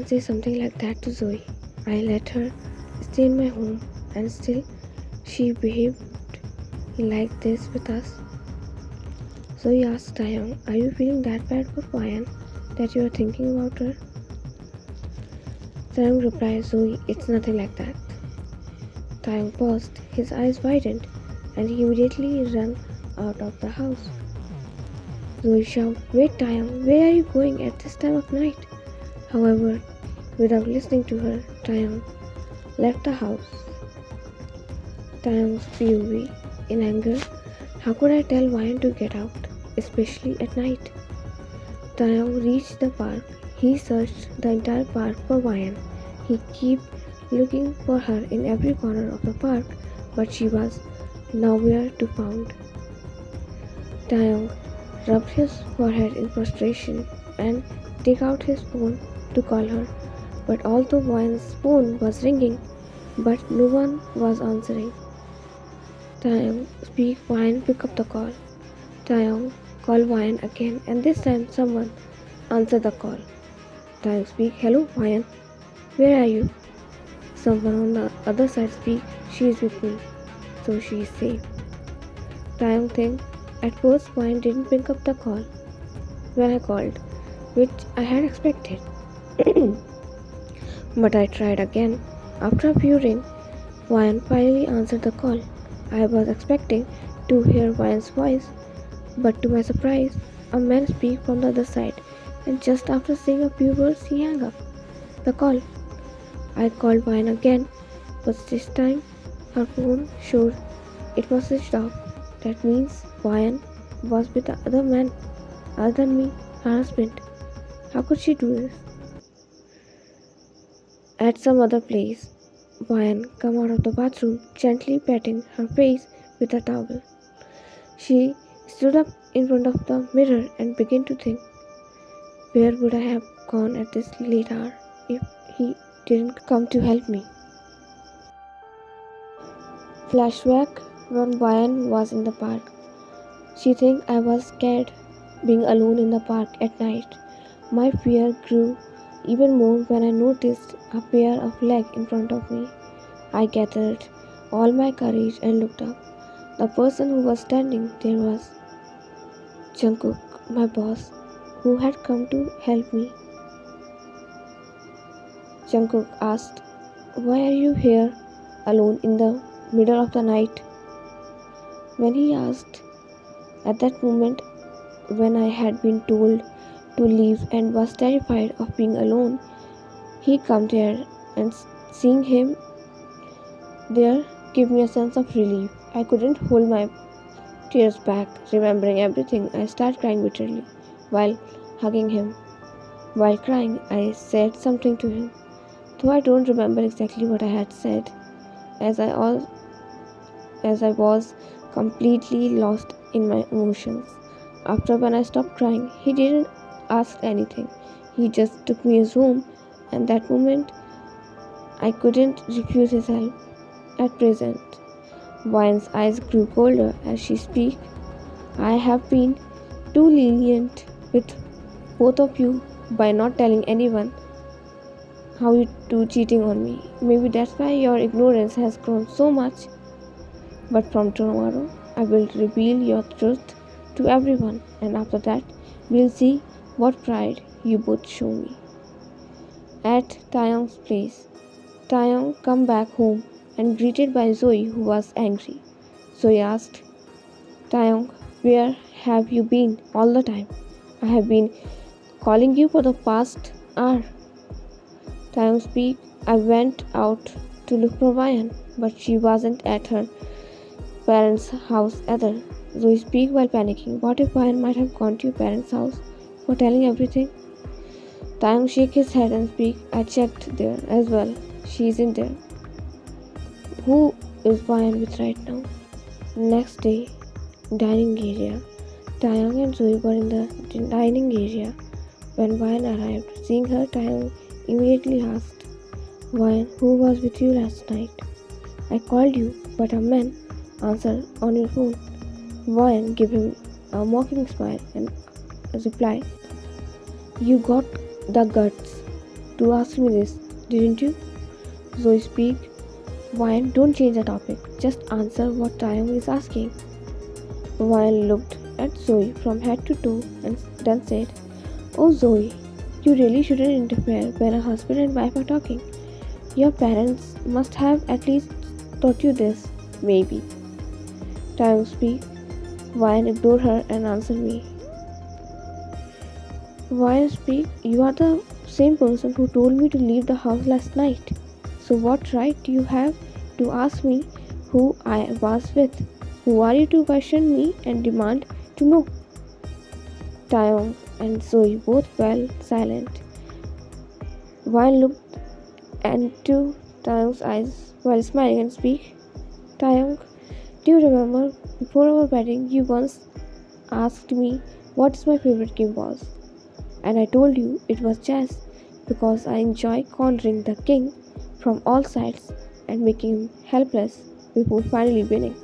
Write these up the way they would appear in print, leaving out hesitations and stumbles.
say something like that to Zoe. I let her stay in my home and still she behaved like this with us. Zoe asked Taehyung, are you feeling that bad for YN that you are thinking about her? Taehyung replied, Zoe, it's nothing like that. Taehyung paused, his eyes widened, and he immediately ran out of the house. Zoe shouted, wait Taehyung, where are you going at this time of night? However, without listening to her, Taehyung left the house. Taehyung's POV, in anger, how could I tell YN to get out, especially at night? Taehyung reached the park. He searched the entire park for YN. He kept looking for her in every corner of the park, but she was nowhere to be found. Taehyung rubbed his forehead in frustration and took out his phone to call her, but although YN's phone was ringing, but no one was answering. Taehyung speak, YN pick up the call. Taehyung call YN again, and this time someone answered the call. Taehyung speak, hello YN, where are you? Someone on the other side speak, she is with me, so she is safe. Taehyung think, at first YN didn't pick up the call when I called, which I had expected. But I tried again. After a few rings, YN finally answered the call. I was expecting to hear YN's voice, but to my surprise, a man speak from the other side, and just after saying a few words, he hung up the call. I called YN again, but this time her phone showed it was switched off. That means YN was with the other man other than me, her husband. How could she do this? At some other place, YN come out of the bathroom, gently patting her face with a towel. She stood up in front of the mirror and began to think, where would I have gone at this late hour if he didn't come to help me? Flashback when YN was in the park. She thinks I was scared being alone in the park at night. My fear grew even more when I noticed a pair of legs in front of me. I gathered all my courage and looked up. The person who was standing there was Jungkook, my boss, who had come to help me. Jungkook asked, why are you here alone in the middle of the night? When he asked, at that moment when I had been told to leave and was terrified of being alone, he came there, and seeing him there gave me a sense of relief. I couldn't hold my tears back. Remembering everything, I started crying bitterly while hugging him. While crying, I said something to him, though I don't remember exactly what I had said, as I was completely lost in my emotions. After when I stopped crying, he didn't ask anything. He just took me his home, and that moment I couldn't refuse his help. At present, YN's eyes grew colder as she spoke. I have been too lenient with both of you by not telling anyone how you two cheating on me. Maybe that's why your ignorance has grown so much. But from tomorrow, I will reveal your truth to everyone, and after that, we'll see what pride you both show me. At Taehyung's place, Taehyung come back home and greeted by Zoe, who was angry. Zoe asked, Taehyung, where have you been all the time? I have been calling you for the past hour. Taehyung speak, I went out to look for YN, but she wasn't at her parents' house either. Zoe speak while panicking. What if YN might have gone to your parents' house for telling everything? Taehyung shake his head and speak, I checked there as well. She isn't there. Who is YN with right now? Next day, dining area. Taehyung and Zoe were in the dining area when YN arrived. Seeing her, Taehyung immediately asked, YN, who was with you last night? I called you, but a man answered on your phone. YN gave him a mocking smile and replied, you got the guts to ask me this, didn't you? Zoe speak. YN, don't change the topic. Just answer what Taehyung is asking. YN looked at Zoe from head to toe and then said, Oh Zoe, you really shouldn't interfere when a husband and wife are talking. Your parents must have at least taught you this, maybe. Taehyung speak. YN ignore her and answer me. YN speak. You are the same person who told me to leave the house last night. So what right do you have to ask me who I was with? Who are you to question me and demand to know? Taehyung and Zoe both fell silent. YN looked into Taehyung's eyes while smiling and speak. Taehyung, do you remember before our wedding you once asked me what my favorite game was? And I told you it was chess because I enjoy cornering the king from all sides and making him helpless before finally winning.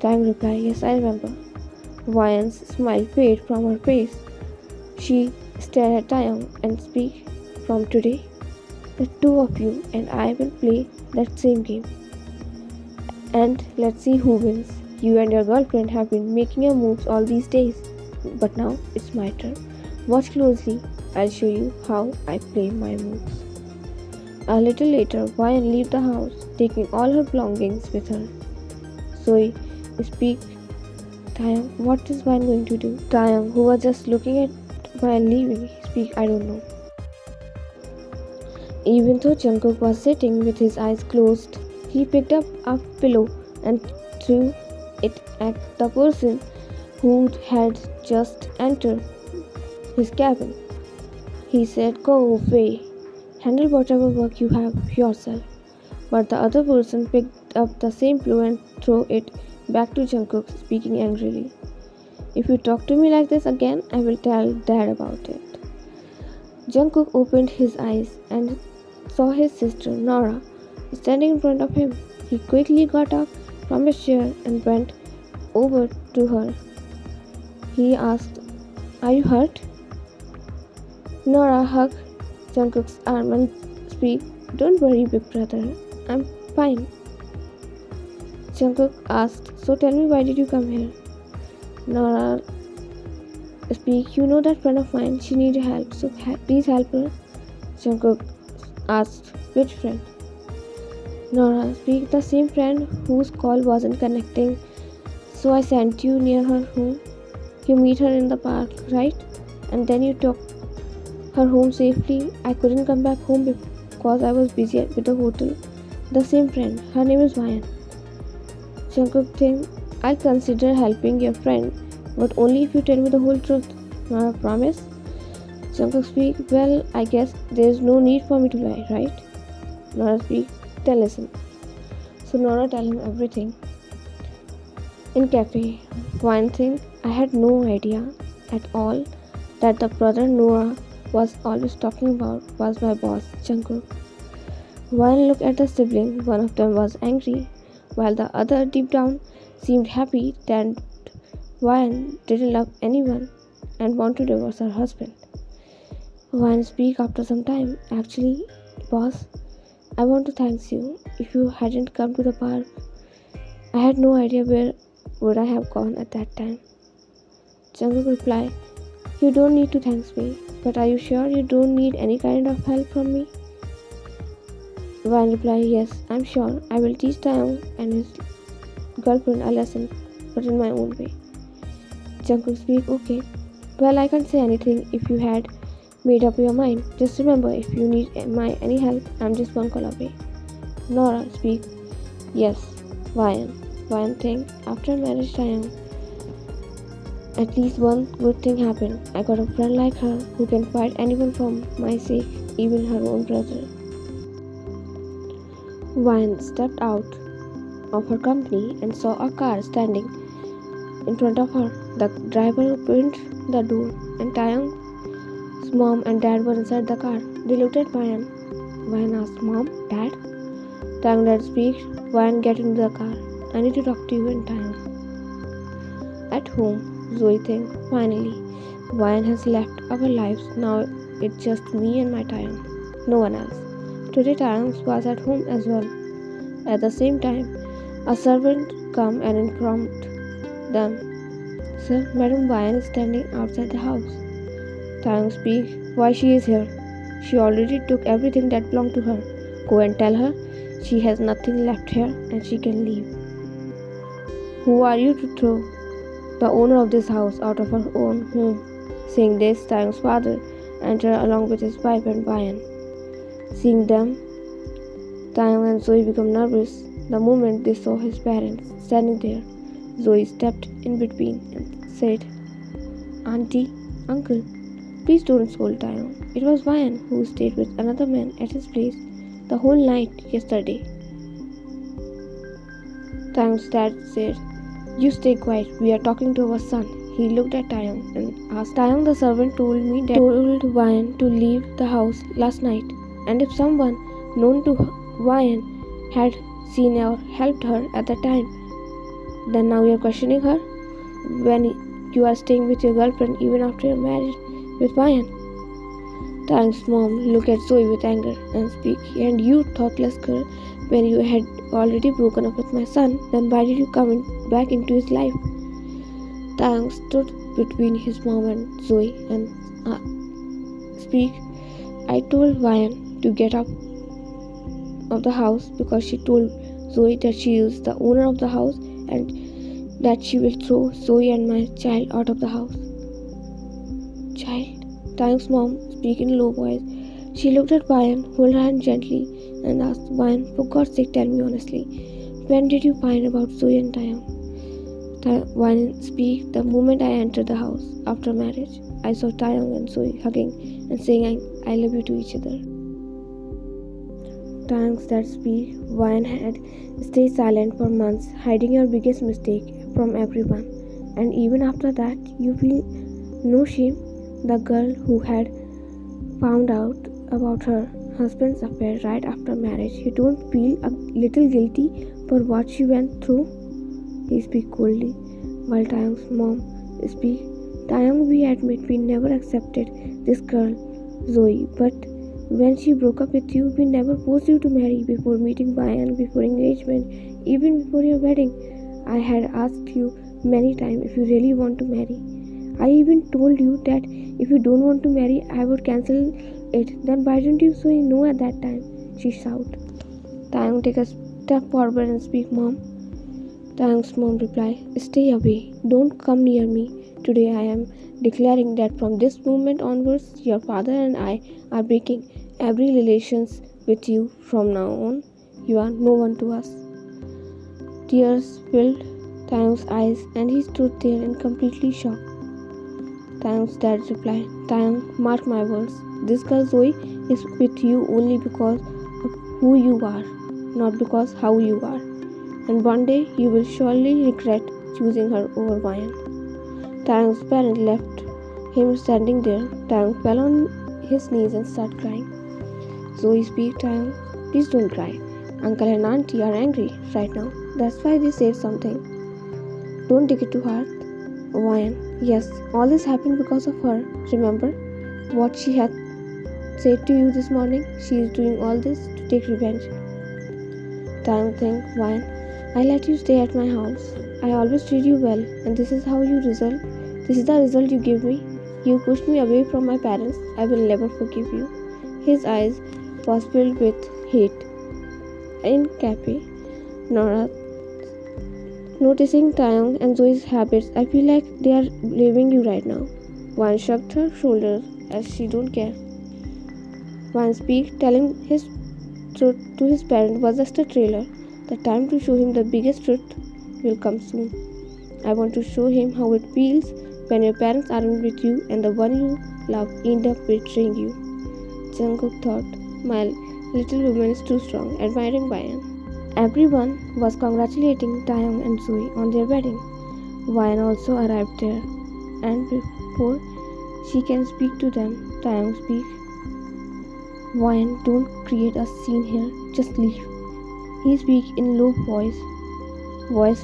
Taehyung replied, Yes, I remember. YN's smile faded from her face. She stared at Taehyung and speak, From today, the two of you and I will play that same game. And let's see who wins. You and your girlfriend have been making your moves all these days. But now it's my turn. Watch closely. I'll show you how I play my moves. A little later, YN leaves the house, taking all her belongings with her. Zoe speak. Taehyung, what is YN going to do? Taehyung, who was just looking at YN leaving, speak. I don't know. Even though Jungkook was sitting with his eyes closed, he picked up a pillow and threw it at the person who had just entered his cabin. He said, Go away. Handle whatever work you have yourself. But the other person picked up the same pillow and threw it back to Jungkook, speaking angrily. If you talk to me like this again, I will tell Dad about it. Jungkook opened his eyes and saw his sister, Nora, standing in front of him. He quickly got up from his chair and went over to her. He asked, Are you hurt? Nora hugged Jungkook's arm and speak, Don't worry, big brother. I'm fine. Jungkook asked, So tell me, why did you come here? Nora speak, You know that friend of mine, she needs help, so please help her. Jungkook asked, Which friend? Nora speak, The same friend whose call wasn't connecting, so I sent you near her home. You meet her in the park, right? And then you took her home safely. I couldn't come back home because I was busy with the hotel. The same friend, her name is YN. Jungkook thinks, I'll consider helping your friend, but only if you tell me the whole truth. Nora promise? Jungkook speak, Well, I guess there's no need for me to lie, right? Nora speak, Then listen. So Nora tell him everything. In cafe, YN think, I had no idea at all that the brother Nora was always talking about was my boss, Jungkook. YN looked at the sibling, one of them was angry, while the other deep down seemed happy that YN didn't love anyone and want to divorce her husband. YN speak after some time, Actually, boss, I want to thank you. If you hadn't come to the park, I had no idea where would I have gone at that time. Jungkook replied, You don't need to thank me, but are you sure you don't need any kind of help from me? YN replied, Yes, I'm sure. I will teach Taehyung and his girlfriend a lesson, but in my own way. Jungkook speak, Okay. Well, I can't say anything if you had made up your mind. Just remember, if you need any help, I'm just one call away. Nora speak, Yes, YN. YN think, after marriage Taehyung, at least one good thing happened. I got a friend like her who can fight anyone for my sake, even her own brother. YN stepped out of her company and saw a car standing in front of her. The driver opened the door and Taehyung's mom and dad were inside the car. They looked at YN. YN asked, Mom, Dad? Taehyung dad speaks. YN, get into the car. I need to talk to you and Taehyung. At home, Zoe thinks, finally, YN has left our lives. Now it's just me and my Taehyung. no one else. Today Taehyung was at home as well. At the same time, a servant came and informed them, "Sir, Madam YN is standing outside the house." Taehyung speak, "Why she is here? She already took everything that belonged to her. Go and tell her she has nothing left here and she can leave." "Who are you to throw the owner of this house out of her own home?" Saying this, Taehyung's father entered along with his wife and YN. Seeing them, Taehyung and Zoe become nervous the moment they saw his parents standing there. Zoe stepped in between and said, "Auntie, uncle, please don't scold Taehyung. It was YN who stayed with another man at his place the whole night yesterday." Taehyung's dad said, "You stay quiet, we are talking to our son." He looked at Taehyung and asked, "Taehyung, the servant told me that told YN to leave the house last night, and if someone known to YN had seen or helped her at the time, then now you are questioning her when you are staying with your girlfriend even after you are married with YN." Taehyung's mom looked at Zoe with anger and speak, "And you thoughtless girl, when you had already broken up with my son, then why did you come back into his life?" Taehyung stood between his mom and Zoe and speak, "I told YN to get up of the house because she told Zoe that she is the owner of the house and that she will throw Zoe and my child out of the house." "Child?" Taehyung's mom speak in low voice. She looked at YN, hold her hand gently and asked, "YN, for God's sake, tell me honestly, when did you find about Zoe and Taehyung?" YN speak, "The moment I entered the house after marriage, I saw Taehyung and Zoe hugging and saying I love you to each other." Taehyung's dad speak, "YN had stayed silent for months, hiding your biggest mistake from everyone, and even after that, you feel no shame. The girl who had found out about her husband's affair right after marriage, you don't feel a little guilty for what she went through?" He speak coldly, while Taehyung's mom speak, "Taehyung, we admit we never accepted this girl, Zoe, but when she broke up with you, we never forced you to marry before meeting YN, before engagement, even before your wedding. I had asked you many times if you really want to marry. I even told you that if you don't want to marry, I would cancel it. Then why didn't you say no at that time?" she shouted. Taehyung take a step forward and speak, "Mom." Taehyung's mom replied, "Stay away. Don't come near me. Today I am declaring that from this moment onwards, your father and I are breaking every relations with you from now on. You are no one to us." Tears filled Taehyung's eyes and he stood there in completely shock. Taehyung's dad replied, "Taehyung, mark my words. This girl Zoe is with you only because of who you are, not because how you are. And one day you will surely regret choosing her over YN." Taehyung's parents left him standing there. Taehyung fell on his knees and started crying. Zoe speak, "Taehyung, please don't cry. Uncle and auntie are angry right now. That's why they said something. Don't take it to heart." YN, "Yes, all this happened because of her. Remember what she had said to you this morning? She is doing all this to take revenge." Taehyung think, "YN, I let you stay at my house. I always treat you well, and this is the result you give me. You pushed me away from my parents. I will never forgive you." His eyes was filled with hate. In cafe, Nora, noticing Taehyung and Zoe's habits, "I feel like they are blaming you right now." One shrugged her shoulders as she don't care. One speak, telling his truth to his parent was just a trailer. The time to show him the biggest truth will come soon. "I want to show him how it feels when your parents aren't with you and the one you love end up betraying you." Jungkook thought, "My little woman is too strong," admiring YN. Everyone was congratulating Taehyung and Zoe on their wedding. YN also arrived there, and before she can speak to them, Taehyung speak, "YN, don't create a scene here, just leave." He speak in low voice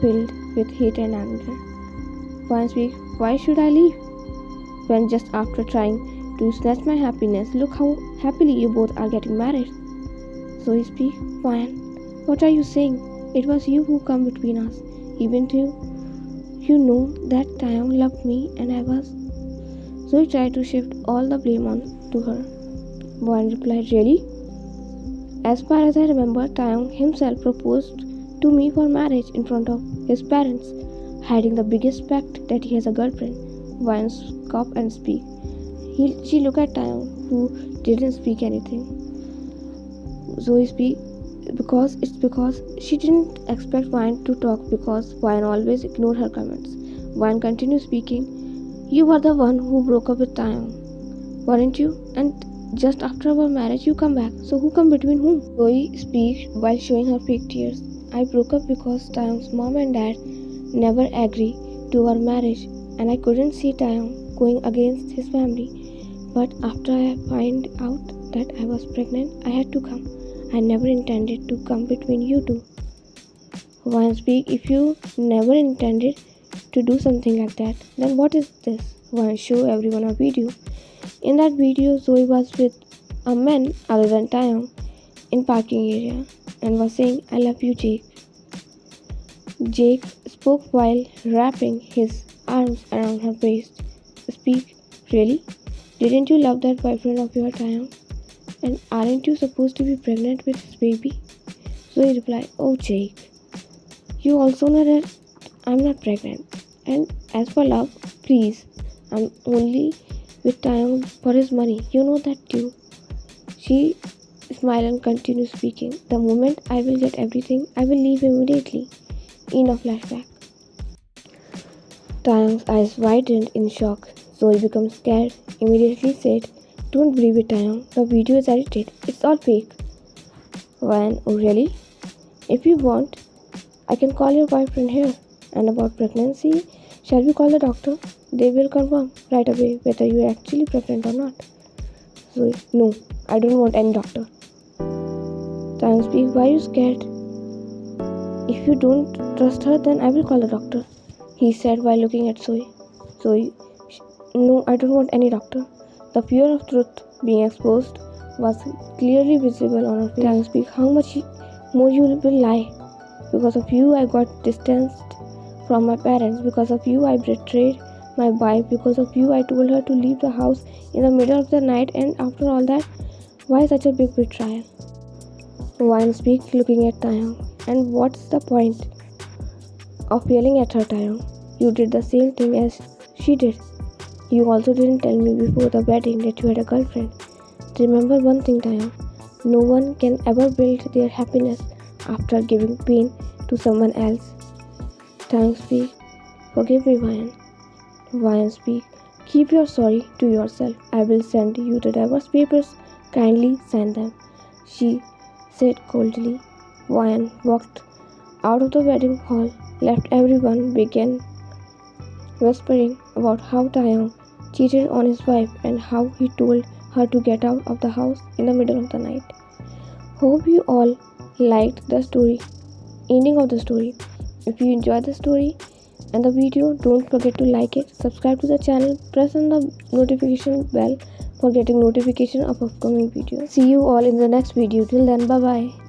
filled with hate and anger. YN speak, "Why should I leave? When just after trying to snatch my happiness, look how Happily, you both are getting married. Zoe speak. Fine. What are you saying? It was you who come between us. Even though you know that Taehyung loved me and I was. Zoe tried to shift all the blame on to her. Boyan replied, really? As far as I remember, Taehyung himself proposed to me for marriage in front of his parents, hiding the biggest fact that he has a girlfriend. Boyan scoffed and speak. She looked at Taehyung, who didn't speak anything. Zoe speak because she didn't expect Wine to talk because Wine always ignored her comments. Wine continued speaking. You were the one who broke up with Taehyung, weren't you? And just after our marriage you come back. So who come between whom? Zoe speaks while showing her fake tears. I broke up because Taehyung's mom and dad never agreed to our marriage and I couldn't see Taehyung going against his family. But after I find out that I was pregnant, I had to come. I never intended to come between you two. Wine speak, if you never intended to do something like that, then what is this? Wine show everyone a video. In that video, Zoe was with a man other than Taehyung in parking area and was saying, I love you, Jake. Jake spoke while wrapping his arms around her waist. Speak, really? Didn't you love that boyfriend of yours, Taehyung? And aren't you supposed to be pregnant with his baby? Zoe replied, oh Jake, you also know that I'm not pregnant. And as for love, please, I'm only with Taehyung for his money. You know that too. She smiled and continued speaking. The moment I will get everything, I will leave immediately. In a flashback. Taehyung's eyes widened in shock. Zoe became scared, immediately said, don't believe it, Taehyung. The video is edited. It's all fake. Wine, oh really? If you want, I can call your boyfriend here. And about pregnancy, shall we call the doctor? They will confirm right away whether you are actually pregnant or not. Zoe, no, I don't want any doctor. Taehyung speak, why are you scared? If you don't trust her, then I will call the doctor, he said while looking at Zoe. Zoe, no, I don't want any doctor. The fear of truth being exposed was clearly visible on her face. Taehyung speak, how much more you will lie? Because of you, I got distanced from my parents. Because of you, I betrayed my wife. Because of you, I told her to leave the house in the middle of the night. And after all that, why such a big betrayal? Wine speak, looking at Taehyung. And what's the point of yelling at her, Taehyung? You did the same thing as she did. You also didn't tell me before the wedding that you had a girlfriend. Remember one thing, Taehyung. No one can ever build their happiness after giving pain to someone else. Taehyung speak, forgive me, Wine. Wine speak, keep your sorry to yourself. I will send you the divorce papers. Kindly sign them. She said coldly. Wine walked out of the wedding hall, left everyone began whispering about how Taehyung cheated on his wife and how he told her to get out of the house in the middle of the night. Hope you all liked the ending of the story. If you enjoyed the story and the video, don't forget to like it, subscribe to the channel, press on the notification bell for getting notification of upcoming videos. See you all in the next video. Till then, bye bye.